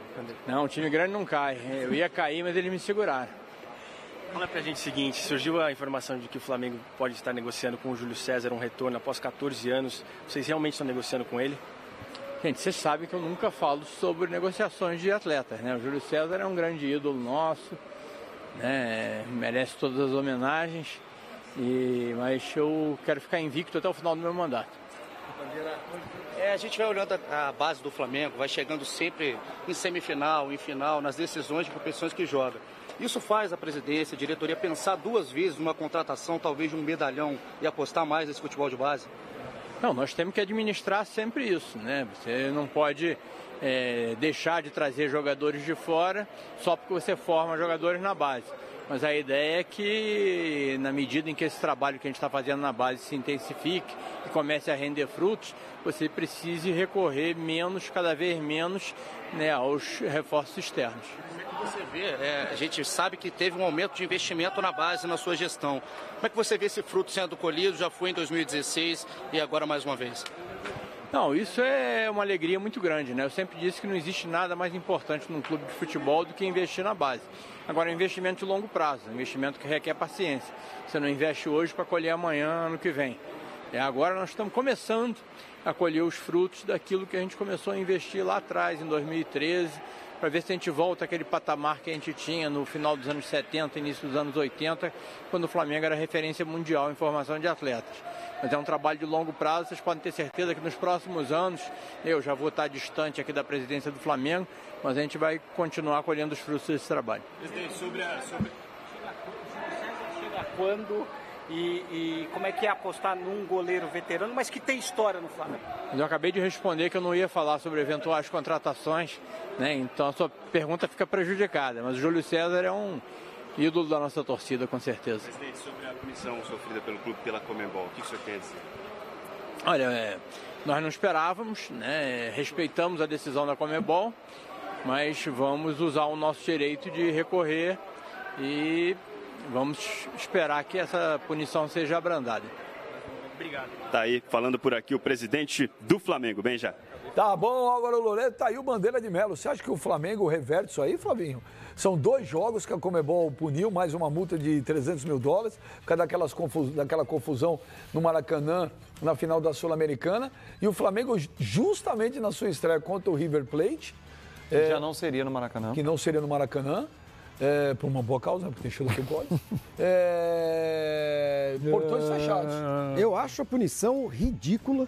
S14: Não, o time grande não cai. Eu ia cair, mas eles me seguraram.
S11: Fala pra gente o seguinte, surgiu a informação de que o Flamengo pode estar negociando com o Júlio César um retorno após 14 anos. Vocês realmente estão negociando com ele?
S14: Gente, vocês sabem que eu nunca falo sobre negociações de atletas, né? O Júlio César é um grande ídolo nosso, né? Merece todas as homenagens, mas eu quero ficar invicto até o final do meu mandato.
S8: A gente vai olhando a base do Flamengo, vai chegando sempre em semifinal, em final, nas decisões de competições que joga. Isso faz a presidência, a diretoria pensar 2 vezes numa contratação, talvez de um medalhão, e apostar mais nesse futebol de base?
S14: Não, nós temos que administrar sempre isso, né? Você não pode deixar de trazer jogadores de fora só porque você forma jogadores na base. Mas a ideia é que, na medida em que esse trabalho que a gente está fazendo na base se intensifique e comece a render frutos, você precise recorrer cada vez menos, né, aos reforços externos.
S8: Como é que você vê? A gente sabe que teve um aumento de investimento na base na sua gestão. Como é que você vê esse fruto sendo colhido? Já foi em 2016 e agora mais uma vez.
S14: Não, isso é uma alegria muito grande, né? Eu sempre disse que não existe nada mais importante num clube de futebol do que investir na base. Agora, é um investimento de longo prazo, um investimento que requer paciência. Você não investe hoje para colher amanhã, ano que vem. Agora nós estamos começando a colher os frutos daquilo que a gente começou a investir lá atrás, em 2013, para ver se a gente volta àquele patamar que a gente tinha no final dos anos 70, início dos anos 80, quando o Flamengo era referência mundial em formação de atletas. Mas é um trabalho de longo prazo, vocês podem ter certeza que nos próximos anos, eu já vou estar distante aqui da presidência do Flamengo, mas a gente vai continuar colhendo os frutos desse trabalho.
S2: Presidente,
S15: Chega quando e como é que é apostar num goleiro veterano, mas que tem história no Flamengo?
S14: Eu acabei de responder que eu não ia falar sobre eventuais contratações, né? Então a sua pergunta fica prejudicada, mas o Júlio César é um ídolo da nossa torcida, com certeza.
S2: Presidente, sobre a punição sofrida pelo clube pela Conmebol, o que o senhor quer dizer?
S14: Olha, nós não esperávamos, né? Respeitamos a decisão da Conmebol, mas vamos usar o nosso direito de recorrer e vamos esperar que essa punição seja abrandada.
S2: Obrigado. Tá aí, falando por aqui, o presidente do Flamengo. Bem já.
S1: Tá bom, Álvaro Loreto, tá aí o Bandeira de Melo. Você acha que o Flamengo reverte isso aí, Flavinho? São 2 jogos que a Conmebol puniu, mais uma multa de $300 mil, por causa daquela confusão no Maracanã, na final da Sul-Americana. E o Flamengo, justamente na sua estreia contra o River Plate...
S3: Que já não seria no Maracanã.
S1: Que não seria no Maracanã. Por uma boa causa, porque deixou que pode. Portões fechados.
S5: Eu acho a punição ridícula,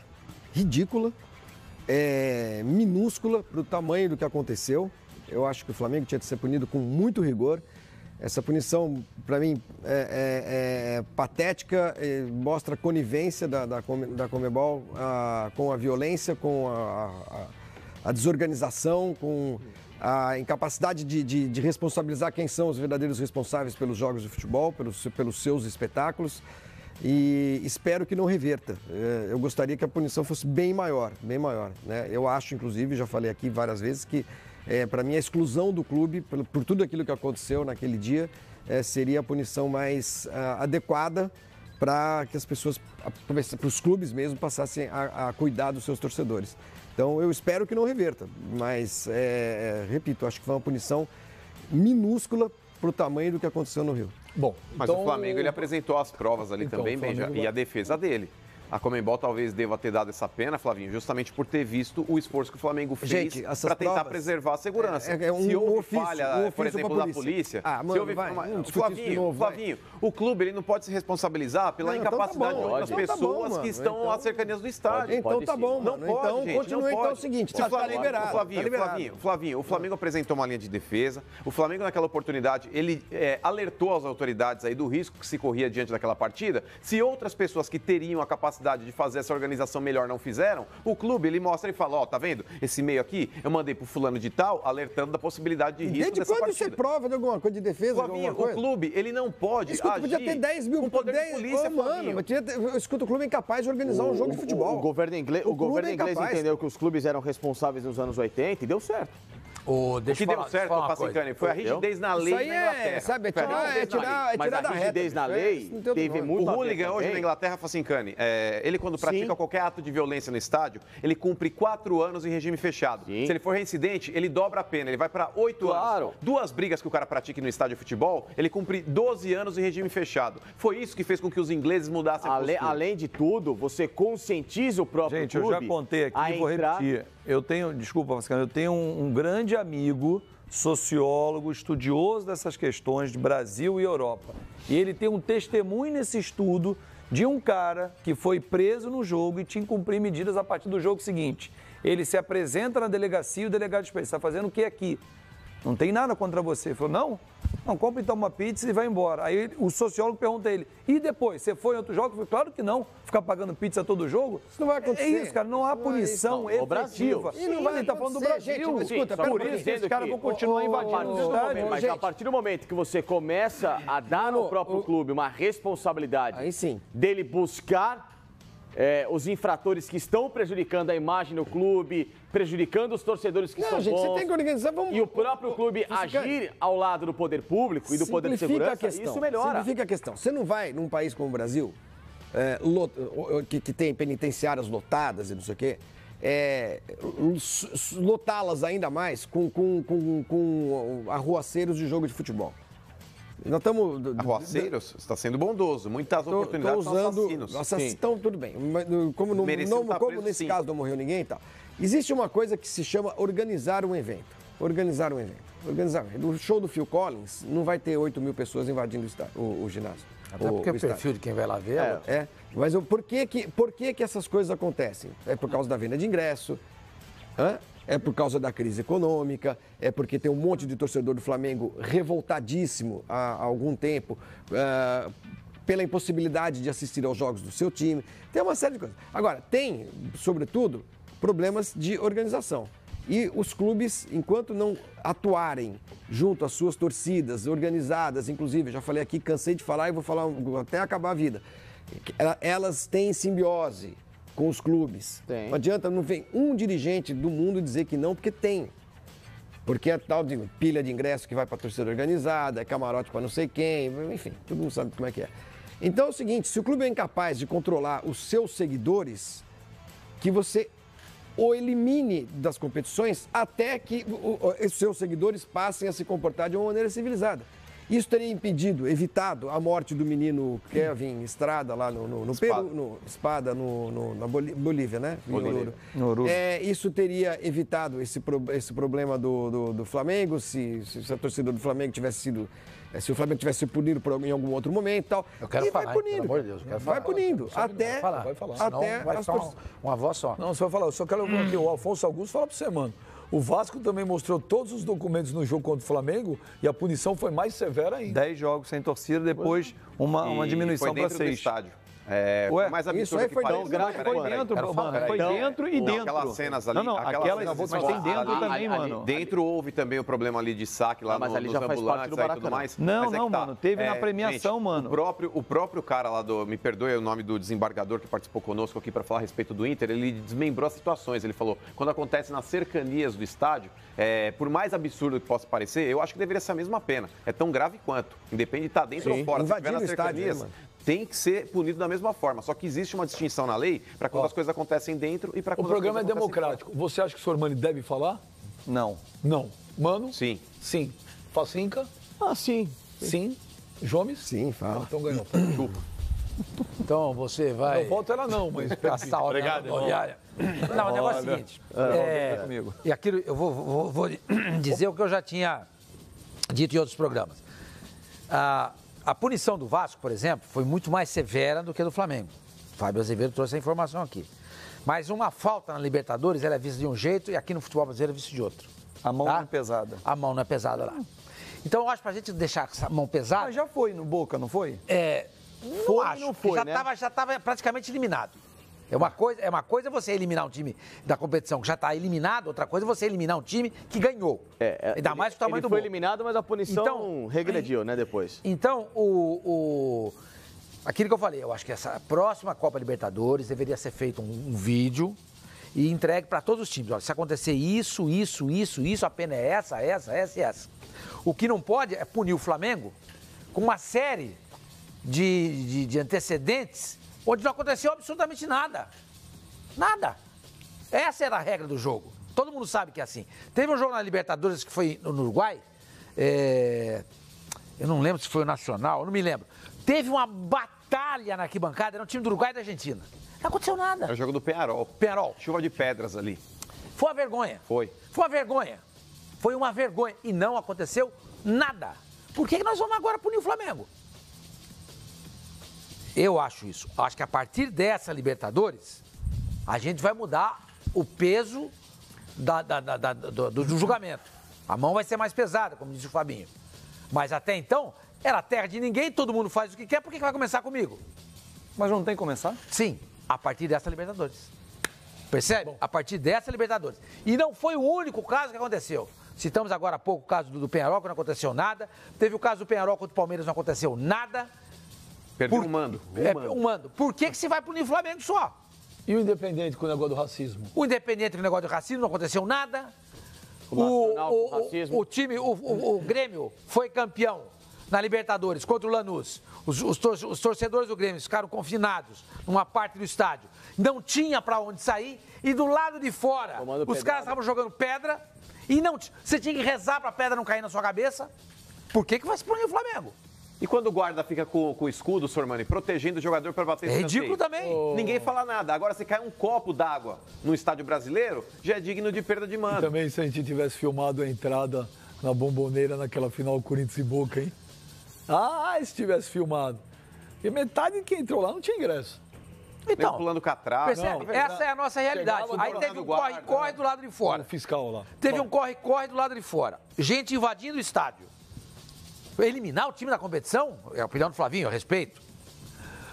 S5: minúscula para o tamanho do que aconteceu. Eu acho que o Flamengo tinha que ser punido com muito rigor. Essa punição, para mim, é patética, mostra a conivência da Conmebol com a violência, com a desorganização, com a incapacidade de responsabilizar quem são os verdadeiros responsáveis pelos jogos de futebol, pelos seus espetáculos, e espero que não reverta. Eu gostaria que a punição fosse bem maior, né? Eu acho, inclusive, já falei aqui várias vezes, que para mim a exclusão do clube, por tudo aquilo que aconteceu naquele dia, seria a punição mais adequada para que as pessoas, para os clubes mesmo, passassem a cuidar dos seus torcedores. Então, eu espero que não reverta, mas, repito, acho que foi uma punição minúscula para o tamanho do que aconteceu no Rio.
S1: Bom,
S4: mas o Flamengo, ele apresentou as provas ali também, Benja, e a defesa dele. A Conmebol talvez deva ter dado essa pena, Flavinho, justamente por ter visto o esforço que o Flamengo fez para tentar preservar a segurança. Se houve falha, por exemplo, da polícia... Flavinho, o clube ele não pode se responsabilizar pela incapacidade de outras pessoas que estão às cercanias do estádio.
S5: Então tá bom,
S4: não pode,
S5: então
S4: gente,
S5: continua então o seguinte, tá liberado.
S4: Flavinho, o Flamengo apresentou uma linha de defesa, o Flamengo naquela oportunidade, ele alertou as autoridades aí do risco que se corria diante daquela partida. Se outras pessoas que teriam a capacidade de fazer essa organização melhor não fizeram, o clube ele mostra e fala, tá vendo? Esse meio aqui, eu mandei pro fulano de tal, alertando da possibilidade de risco dessa partida.
S5: Desde quando você prova de alguma coisa de defesa?
S4: Flavinho, o clube, ele não pode agir
S5: podia ter 10 mil
S4: com poder de polícia,
S5: mano, eu escuto o clube incapaz de organizar um jogo de futebol.
S13: O governo inglês entendeu que os clubes eram responsáveis nos anos 80 e deu certo.
S4: O que deu certo com o Facincani foi a rigidez na lei na Inglaterra.
S5: Sabe, tirar da reta.
S13: Rigidez na lei teve muito.
S4: O hooligan hoje na Inglaterra, Facincani, ele quando pratica qualquer ato de violência no estádio, ele cumpre 4 anos em regime fechado. Sim. Se ele for reincidente, ele dobra a pena, ele vai para 8 anos. 2 brigas que o cara pratique no estádio de futebol, ele cumpre 12 anos em regime fechado. Foi isso que fez com que os ingleses mudassem a postura.
S13: Além de tudo, você conscientiza o próprio clube.
S3: Gente, eu já contei aqui e vou repetir. Eu tenho um grande amigo, sociólogo, estudioso dessas questões de Brasil e Europa. E ele tem um testemunho nesse estudo de um cara que foi preso no jogo e tinha que cumprir medidas a partir do jogo seguinte. Ele se apresenta na delegacia e o delegado diz, está fazendo o que aqui? Não tem nada contra você. Ele falou, não, compra então uma pizza e vai embora. Aí o sociólogo pergunta a ele, e depois, você foi em outro jogo? Eu falei, claro que não, ficar pagando pizza todo jogo.
S5: Isso não vai acontecer.
S3: É isso, cara, não há punição efetiva.
S13: Brasil.
S3: E não vai, ele está falando do Brasil.
S5: Gente, escuta,
S3: por isso esses caras vão continuar invadindo os estádios.
S13: Mas a partir do momento que você começa a dar ao próprio clube uma responsabilidade dele buscar os infratores que estão prejudicando a imagem do clube, prejudicando os torcedores que são bons.
S5: Você tem que organizar,
S13: e o próprio clube agir ao lado do poder público e do poder de segurança, isso melhora.
S5: Simplifica a questão. Você não vai num país como o Brasil, que tem penitenciárias lotadas e não sei o quê, lotá-las ainda mais com arruaceiros de jogo de futebol. Nós estamos...
S4: Arruaceiros? Você está sendo bondoso. Muitas oportunidades são assassinos.
S5: Então, tudo bem. Como nesse caso não morreu ninguém e tal. Existe uma coisa que se chama organizar um evento. Organizar um evento. O show do Phil Collins não vai ter 8 mil pessoas invadindo o ginásio.
S7: Até porque o perfil de quem vai lá ver...
S5: Mas por que essas coisas acontecem? É por causa da venda de ingresso, é por causa da crise econômica, é porque tem um monte de torcedor do Flamengo revoltadíssimo há algum tempo pela impossibilidade de assistir aos jogos do seu time. Tem uma série de coisas. Agora, tem, sobretudo, problemas de organização. E os clubes, enquanto não atuarem junto às suas torcidas, organizadas, inclusive, já falei aqui, cansei de falar e vou falar até acabar a vida, elas têm simbiose com os clubes. Não adianta, não vem um dirigente do mundo dizer que não, porque tem. Porque é tal de pilha de ingresso que vai para a torcida organizada, é camarote para não sei quem, enfim, todo mundo sabe como é que é. Então é o seguinte, se o clube é incapaz de controlar os seus seguidores, que você o elimine das competições até que os seus seguidores passem a se comportar de uma maneira civilizada. Isso teria evitado a morte do menino Kevin Estrada lá no Peru, na Bolívia, né? Isso teria evitado esse problema do Flamengo, se a torcida do Flamengo tivesse sido... Se o Flamengo tivesse sido punido em algum outro momento e tal.
S7: Eu quero falar, pelo amor de Deus.
S5: Vai punindo, até...
S1: Vai falar.
S7: Até vai ficar uma voz só.
S1: Não, você vai falar. Eu só quero que o Afonso Augusto fala para você, mano. O Vasco também mostrou todos os documentos no jogo contra o Flamengo e a punição foi mais severa ainda.
S3: 10 jogos sem torcida, depois uma diminuição para 6.
S4: Do estádio.
S3: Mais absurdo isso que parece. Foi dentro, mano. Foi dentro e dentro.
S4: Aquelas cenas ali.
S3: Mas tem dentro também, mano.
S4: Dentro houve também o problema ali de saque lá nos ambulantes e tudo mais.
S3: Não, mano. Teve na premiação, mano.
S4: O próprio cara lá me perdoe o nome do desembargador que participou conosco aqui para falar a respeito do Inter, ele desmembrou as situações. Ele falou, quando acontece nas cercanias do estádio, por mais absurdo que possa parecer, eu acho que deveria ser a mesma pena. É tão grave quanto. Independe de estar dentro ou fora. Se estiver nas cercanias, tem que ser punido da mesma forma. Só que existe uma distinção na lei para quando as coisas acontecem dentro e para quando
S1: as coisas acontecem fora. O programa é democrático. Você acha que o senhor Mani deve falar?
S3: Não.
S1: Não. Mano?
S4: Sim.
S1: Sim. Facinca?
S5: Sim.
S1: Sim. Jomes?
S5: Sim, fala.
S1: Então ganhou.
S7: Então você vai...
S1: Não volta ela não, mas...
S7: Gastar hora rodoviária. Não, o negócio é o seguinte.
S3: Comigo.
S7: E aquilo, eu vou dizer o que eu já tinha dito em outros programas. A punição do Vasco, por exemplo, foi muito mais severa do que a do Flamengo. O Fábio Azevedo trouxe a informação aqui. Mas uma falta na Libertadores, ela é vista de um jeito e aqui no futebol brasileiro é vista de outro.
S3: A mão não é pesada.
S7: A mão não é pesada lá. Então eu acho pra gente deixar essa mão pesada...
S3: Mas já foi no Boca, não foi?
S7: Foi e não foi, já estava praticamente eliminado. Uma coisa você eliminar um time da competição que já está eliminado, outra coisa é você eliminar um time que ganhou. Ainda mais com o tamanho do
S13: foi eliminado, mas a punição regrediu, né, depois.
S7: Então, aquilo que eu falei, eu acho que essa próxima Copa Libertadores deveria ser feito um vídeo e entregue para todos os times. Olha, se acontecer isso, a pena é essa e essa. O que não pode é punir o Flamengo com uma série de antecedentes onde não aconteceu absolutamente nada. Nada. Essa era a regra do jogo. Todo mundo sabe que é assim. Teve um jogo na Libertadores que foi no Uruguai. Eu não lembro se foi o Nacional, eu não me lembro. Teve uma batalha na arquibancada, era um time do Uruguai e da Argentina. Não aconteceu nada.
S4: Era o jogo do Peñarol.
S7: Peñarol.
S4: Chuva de pedras ali.
S7: Foi uma vergonha.
S4: Foi
S7: uma vergonha. Foi uma vergonha. E não aconteceu nada. Por que nós vamos agora punir o Flamengo? Eu acho isso. Acho que a partir dessa Libertadores, a gente vai mudar o peso do julgamento. A mão vai ser mais pesada, como disse o Fabinho. Mas até então, era terra de ninguém, todo mundo faz o que quer, por que vai começar comigo?
S3: Mas não tem que começar?
S7: Sim, a partir dessa Libertadores. Percebe? A partir dessa Libertadores. E não foi o único caso que aconteceu. Citamos agora há pouco o caso do Peñarol, que não aconteceu nada. Teve o caso do Peñarol contra o Palmeiras, não aconteceu nada.
S4: Perdeu um mando.
S7: Um mando. Por que se vai punir o Flamengo só?
S1: E o Independente com o negócio do racismo?
S7: O Independente com o negócio do racismo não aconteceu nada. O Grêmio foi campeão na Libertadores contra o Lanús. Os torcedores do Grêmio ficaram confinados numa parte do estádio. Não tinha para onde sair e do lado de fora os caras estavam jogando pedra e não você tinha que rezar para a pedra não cair na sua cabeça. Por que vai se punir o Flamengo?
S4: E quando o guarda fica com o escudo, Sormani, protegendo o jogador para bater
S7: esse ridículo também.
S4: Ninguém fala nada. Agora, se cai um copo d'água no estádio brasileiro, já é digno de perda de mando.
S1: E também se a gente tivesse filmado a entrada na Bomboneira naquela final Corinthians e Boca, hein? Se tivesse filmado. E metade de quem entrou lá não tinha ingresso.
S7: Então,
S4: pulando catrás.
S7: Essa é a nossa realidade. Aí teve um corre-corre do lado de fora.
S1: O fiscal lá.
S7: Teve um corre-corre do lado de fora. Gente invadindo o estádio. Eliminar o time da competição, é a opinião do Flavinho, eu respeito.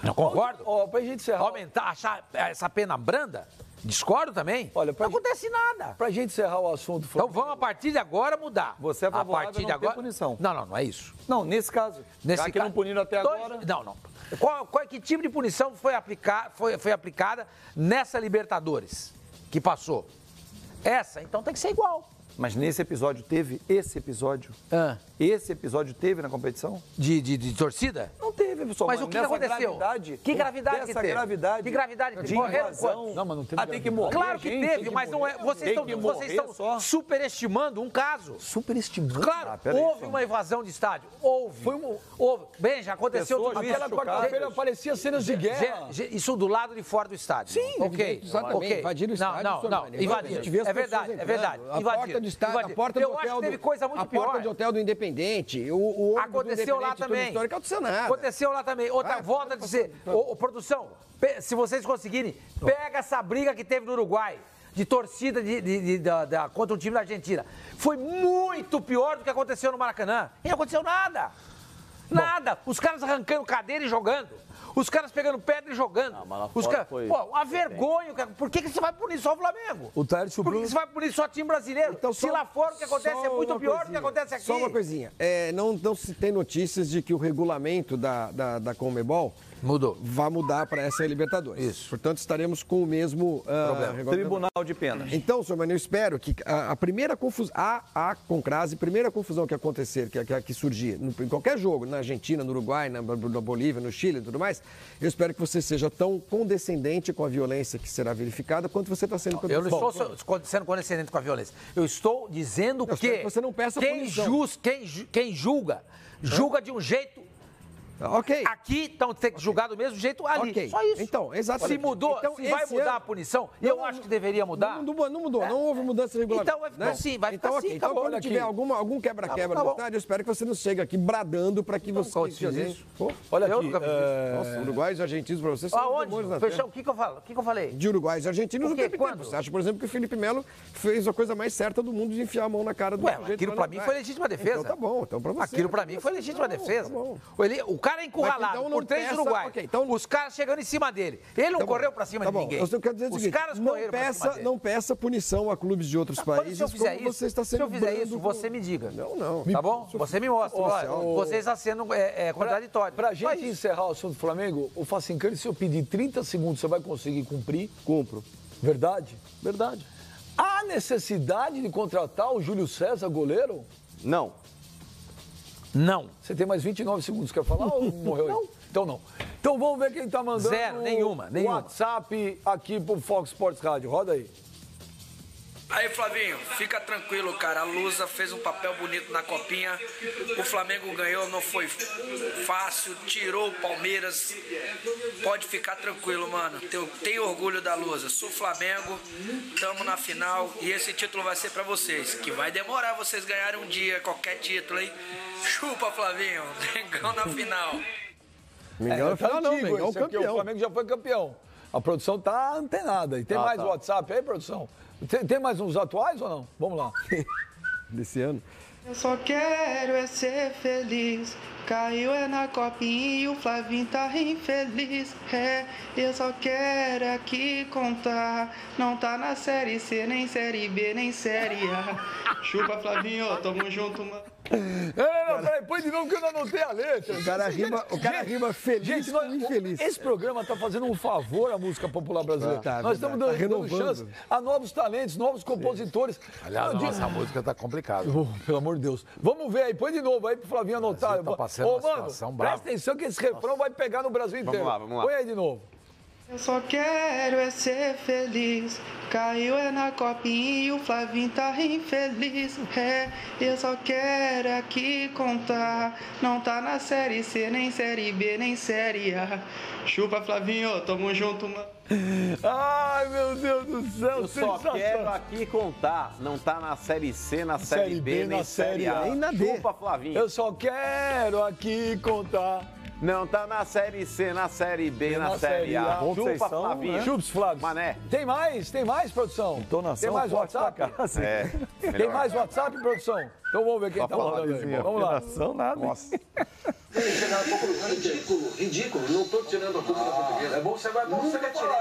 S7: Não concordo.
S1: Pra gente encerrar.
S7: Aumentar, achar essa pena branda, discordo também. Olha, não acontece nada.
S1: Pra gente encerrar o assunto.
S7: Então vamos a partir de agora mudar.
S3: Você é favorável
S7: a partir de
S3: não ter
S7: agora
S3: punição.
S7: Não é isso.
S3: Não, nesse caso. Já que não puniram até agora.
S7: Não. Que tipo de punição foi aplicada nessa Libertadores que passou? Essa, então tem que ser igual.
S3: Mas nesse episódio teve esse episódio? Esse episódio teve na competição?
S7: De torcida?
S3: Não teve, pessoal.
S7: Mas o que aconteceu? Que gravidade que teve?
S3: Que
S7: gravidade
S3: de invasão.
S1: Não, mas não teve.
S3: Tem que morrer.
S7: Claro que teve, mas não é. Vocês estão superestimando um caso.
S3: Superestimando?
S7: Claro, houve uma invasão de estádio. Houve. Bem, já aconteceu tudo isso.
S1: Aquela quarta-feira parecia cenas de guerra.
S7: Isso do lado de fora do estádio.
S5: Sim, ok. Invadiram o estádio.
S7: Não, invadiram. É verdade. Invadiram.
S5: A porta do
S7: eu acho que teve coisa muito pior.
S5: A porta de hotel do Independente, o
S7: aconteceu lá também.
S5: Aconteceu nada.
S7: Aconteceu lá também. Outra volta a dizer, produção, se vocês conseguirem, pega essa briga que teve no Uruguai, de torcida contra o time da Argentina. Foi muito pior do que aconteceu no Maracanã. E não aconteceu nada. Nada. Os caras arrancando cadeira e jogando. Os caras pegando pedra e jogando. Os caras, a vergonha. Por que você vai punir só o Flamengo?
S1: O Tércio
S7: Por que você vai punir só o time brasileiro?
S5: Então,
S7: se lá fora o que acontece é muito pior do que acontece aqui.
S5: Só uma coisinha. Não se tem notícias de que o regulamento da Conmebol vai mudar para essa Libertadores.
S7: Isso.
S5: Portanto, estaremos com o mesmo
S3: Tribunal de Penas.
S5: Então, senhor Mano, eu espero que a primeira confusão, a Concrase, primeira confusão que acontecer, que surgir em qualquer jogo, na Argentina, no Uruguai, na Bolívia, no Chile e tudo mais, eu espero que você seja tão condescendente com a violência que será verificada quanto você está sendo condescendente.
S7: Eu não estou sendo condescendente com a violência. Eu estou dizendo que
S5: você não peça
S7: quem julga de um jeito.
S5: Ok.
S7: Aqui então tem que julgar do mesmo jeito ali.
S5: Okay.
S7: Só isso.
S5: Então, exatamente.
S7: Se mudou,
S5: então,
S7: se vai mudar a punição, eu acho que deveria mudar.
S5: Não mudou, não houve mudança regular.
S7: Então vai ficar assim, vai ficar assim.
S5: Então, quando tiver algum quebra-quebra no estádio, eu espero que você não chegue aqui bradando para que você...
S1: Olha aqui.
S5: Nossa, uruguaios e argentinos para vocês são demônios na terra.
S7: O que eu falei?
S5: De uruguaios e argentinos não tem tempo. Você acha, por exemplo, que o Felipe Melo fez a coisa mais certa do mundo de enfiar a mão na cara do sujeito.
S7: Aquilo para mim foi legítima defesa.
S5: Então tá bom, então para você.
S7: Aquilo para mim foi legítima defesa. O cara é encurralado por 3 uruguaios. Os caras chegando em cima dele. Ele não correu pra cima de ninguém.
S5: Eu quero dizer o seguinte, não peça punição a clubes de outros países.
S7: Se eu fizer isso,
S5: você está sendo
S7: se eu fizer isso, você me diga.
S5: Não.
S7: Tá bom? Você me mostra. Você está sendo contraditório.
S1: Pra gente encerrar o assunto do Flamengo, o Facincani, se eu pedir 30 segundos, você vai conseguir cumprir?
S5: Cumpro.
S1: Verdade?
S5: Verdade.
S1: Há necessidade de contratar o Júlio César, goleiro?
S5: Não.
S1: Você tem mais 29 segundos, quer falar ou morreu? Não. Então não. Então vamos ver quem tá mandando.
S7: Zero, nenhuma.
S1: WhatsApp aqui pro Fox Sports Rádio. Roda aí.
S16: Aí, Flavinho, fica tranquilo, cara. A Lusa fez um papel bonito na copinha. O Flamengo ganhou, não foi fácil, tirou o Palmeiras. Pode ficar tranquilo, mano. Tenho orgulho da Lusa. Sou Flamengo, tamo na final e esse título vai ser pra vocês. Que vai demorar vocês ganharem um dia, qualquer título, hein? Chupa, Flavinho. Mengão na final.
S5: Mengão na final não, Mengão campeão.
S1: O Flamengo já foi campeão. A produção tá antenada. E tem mais WhatsApp aí, produção? Tem mais uns atuais ou não? Vamos lá.
S5: Desse ano.
S17: Eu só quero ser feliz. Caiu na copinha e o Flavinho tá infeliz. Eu só quero aqui contar. Não tá na série C, nem série B, nem série A. Chupa, Flavinho, tamo junto, mano.
S1: Não, peraí, põe de novo que eu não anotei a letra.
S5: O cara rima feliz,
S1: gente, infeliz. Esse programa está fazendo um favor à música popular brasileira. Nós estamos dando chance a novos talentos, novos compositores.
S7: Aliás, nossa música está complicada.
S1: Pelo amor de Deus. Vamos ver aí, põe de novo aí pro Flavinho anotar.
S7: Tá passando uma situação brava.
S1: Presta atenção que esse refrão vai pegar no Brasil inteiro.
S4: Vamos lá.
S1: Põe aí de novo.
S17: Eu só quero é ser feliz. Caiu é na copinha e o Flavinho tá infeliz. Eu só quero aqui contar. Não tá na série C, nem série B, nem série A. Chupa, Flavinho, tamo junto, mano.
S1: Ai, meu Deus do céu,
S4: eu só quero aqui contar. Não tá na série C, na série B, nem série A.
S5: Nem na D.
S4: Chupa, Flavinho.
S1: Eu só quero aqui contar.
S4: Não tá na série C, na série B, na série A.
S1: Chupa, Flavinho. Chupa, Flávio.
S4: Mané.
S1: Tem mais, produção?
S3: Entonação
S1: tem mais WhatsApp? Tem mais WhatsApp, produção? Então vamos ver quem tá falando aí. Vamos lá.
S3: Nada.
S4: Nossa.
S18: Ridículo. Não tô tirando a culpa da portuguesa. É bom você vai nunca tirei.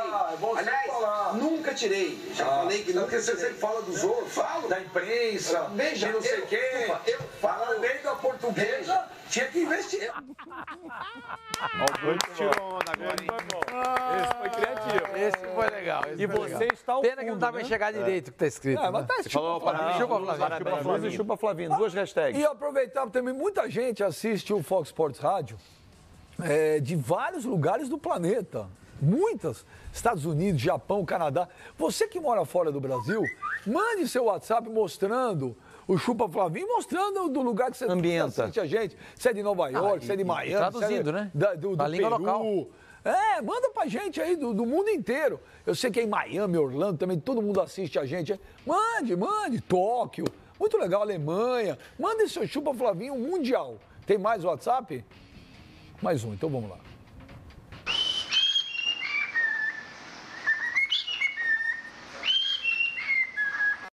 S18: Aliás, nunca tirei. Já falei que não. Porque você sempre fala dos outros. Falo. Da imprensa. Veja, de não sei quem. Eu falo bem da portuguesa. Tinha que investir.
S4: Muito tirou onda agora, hein?
S3: Esse foi criativo.
S7: Esse foi legal.
S3: E você está ao
S7: Pena
S3: fundo,
S7: que não dá pra enxergar direito o que tá escrito.
S1: Mas tá
S4: falou
S1: Flavinho.
S7: Chupa, Flavinho.
S3: Chupa Flavinho. Duas hashtags.
S1: E aproveitar também, muita gente assiste o Fox Sports Rádio de vários lugares do planeta. Muitas. Estados Unidos, Japão, Canadá. Você que mora fora do Brasil, mande seu WhatsApp mostrando o Chupa Flavinho, mostrando do lugar que você assiste a gente. Se é de Nova York, se é de Miami.
S7: Traduzindo, né?
S1: Do
S7: língua
S1: Peru.
S7: local.
S1: Manda pra gente aí do mundo inteiro. Eu sei que é em Miami, Orlando também, todo mundo assiste a gente. Mande. Tóquio. Muito legal, Alemanha. Manda esse seu Chupa Flavinho mundial. Tem mais WhatsApp? Mais um, então vamos lá.